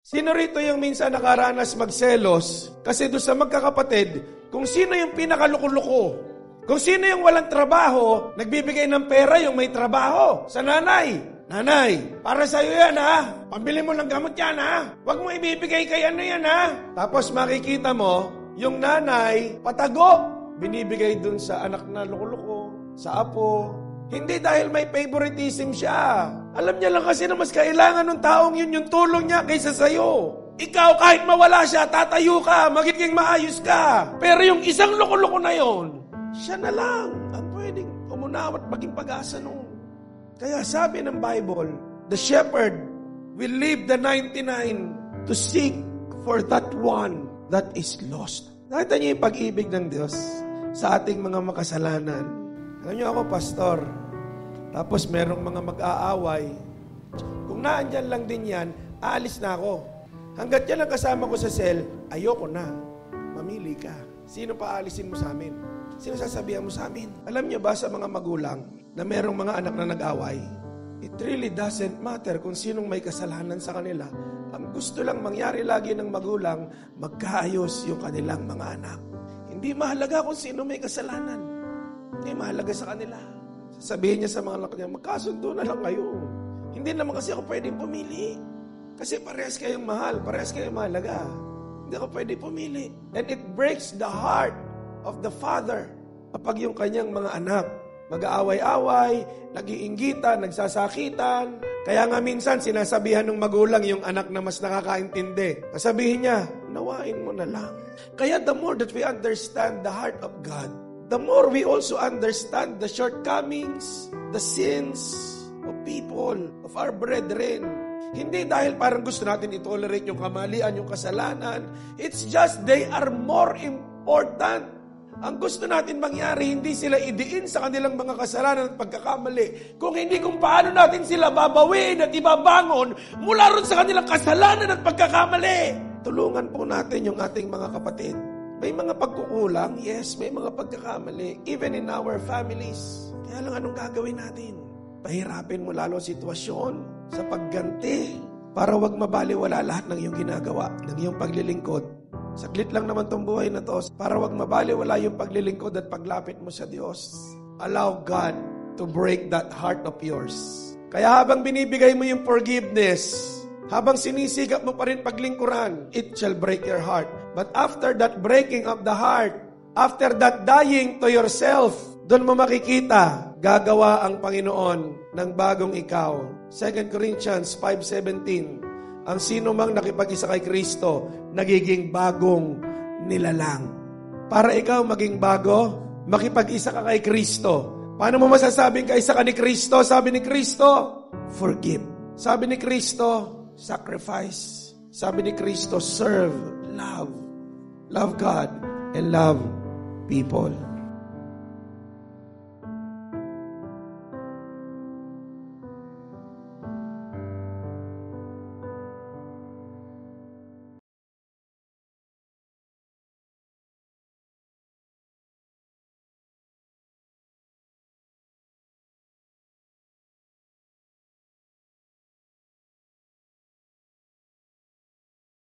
Sino rito yung minsan nakaranas magselos? Kasi doon sa magkakapatid, kung sino yung pinakaluko-luko, kung sino yung walang trabaho, nagbibigay ng pera yung may trabaho sa nanay. Nanay, para sa'yo yan ha. Pambili mo ng gamot yan ha. Huwag mo ibibigay kay ano yan ha. Tapos makikita mo, yung nanay, patago, binibigay dun sa anak na luko-luko, sa apo. Hindi dahil may favoritism siya. Alam niya lang kasi na mas kailangan ng taong yun yung tulong niya kaysa sa'yo. Ikaw kahit mawala siya, tatayo ka, magiging maayos ka. Pero yung isang luko-luko na yon, siya na lang ang pwedeng umunaw at maging pag-asa noon. Kaya sabi ng Bible, the shepherd will leave the 99 to seek for that one that is lost. Nakita niyo yung pag-ibig ng Diyos sa ating mga makasalanan. Alam niyo ako, pastor, tapos merong mga mag-aaway. Kung naandyan lang din yan, aalis na ako. Hanggat yan ang kasama ko sa cell, ayoko na. Mamili ka. Sino pa aalisin mo sa amin? Sino sasabihan mo sa amin? Alam niyo ba sa mga magulang na merong mga anak na nag-away? It really doesn't matter kung sinong may kasalanan sa kanila. Ang gusto lang mangyari lagi ng magulang, magkaayos yung kanilang mga anak. Hindi mahalaga kung sino may kasalanan. Hindi mahalaga sa kanila. Sabihin niya sa mga anak niya, magkasundo na lang kayo. Hindi naman kasi ako pwedeng pumili. Kasi parehas kayong mahal, parehas kayong mahalaga. Hindi ako pwedeng pumili. And it breaks the heart of the father kapag yung kanyang mga anak mag-aaway-away, nag-iinggitan, nagsasakitan. Kaya nga minsan sinasabihan ng magulang yung anak na mas nakakaintindi. Sabihin niya, nawain mo na lang. Kaya the more that we understand the heart of God, the more we also understand the shortcomings, the sins of people, of our brethren. Hindi dahil parang gusto natin itolerate yung kamalian, yung kasalanan. It's just they are more important. Ang gusto natin mangyari, hindi sila idiin sa kanilang mga kasalanan at pagkakamali. Kung hindi kung paano natin sila babawiin at ibabangon mula ron sa kanilang kasalanan at pagkakamali. Tulungan po natin yung ating mga kapatid. May mga pagkukulang, yes, may mga pagkakamali, even in our families. Kaya lang anong gagawin natin? Pahirapin mo lalo ang sitwasyon sa pagganti para wag mabaliwala lahat ng iyong ginagawa, ng iyong paglilingkod. Saglit lang naman tong buhay na to para wag mabaliwala yung paglilingkod at paglapit mo sa Diyos. Allow God to break that heart of yours. Kaya habang binibigay mo yung forgiveness, habang sinisikap mo pa rin paglingkuran, it shall break your heart. But after that breaking of the heart, after that dying to yourself, doon mo makikita, gagawa ang Panginoon ng bagong ikaw. 2 Corinthians 5:17. Ang sino mang nakipag-isa kay Kristo, nagiging bagong nilalang. Para ikaw maging bago, makipag-isa ka kay Kristo. Paano mo masasabing kaisa ka ni Kristo? Sabi ni Kristo, forgive. Sabi ni Kristo, sacrifice. Sabi ni Kristo, serve, love. Love God and love people.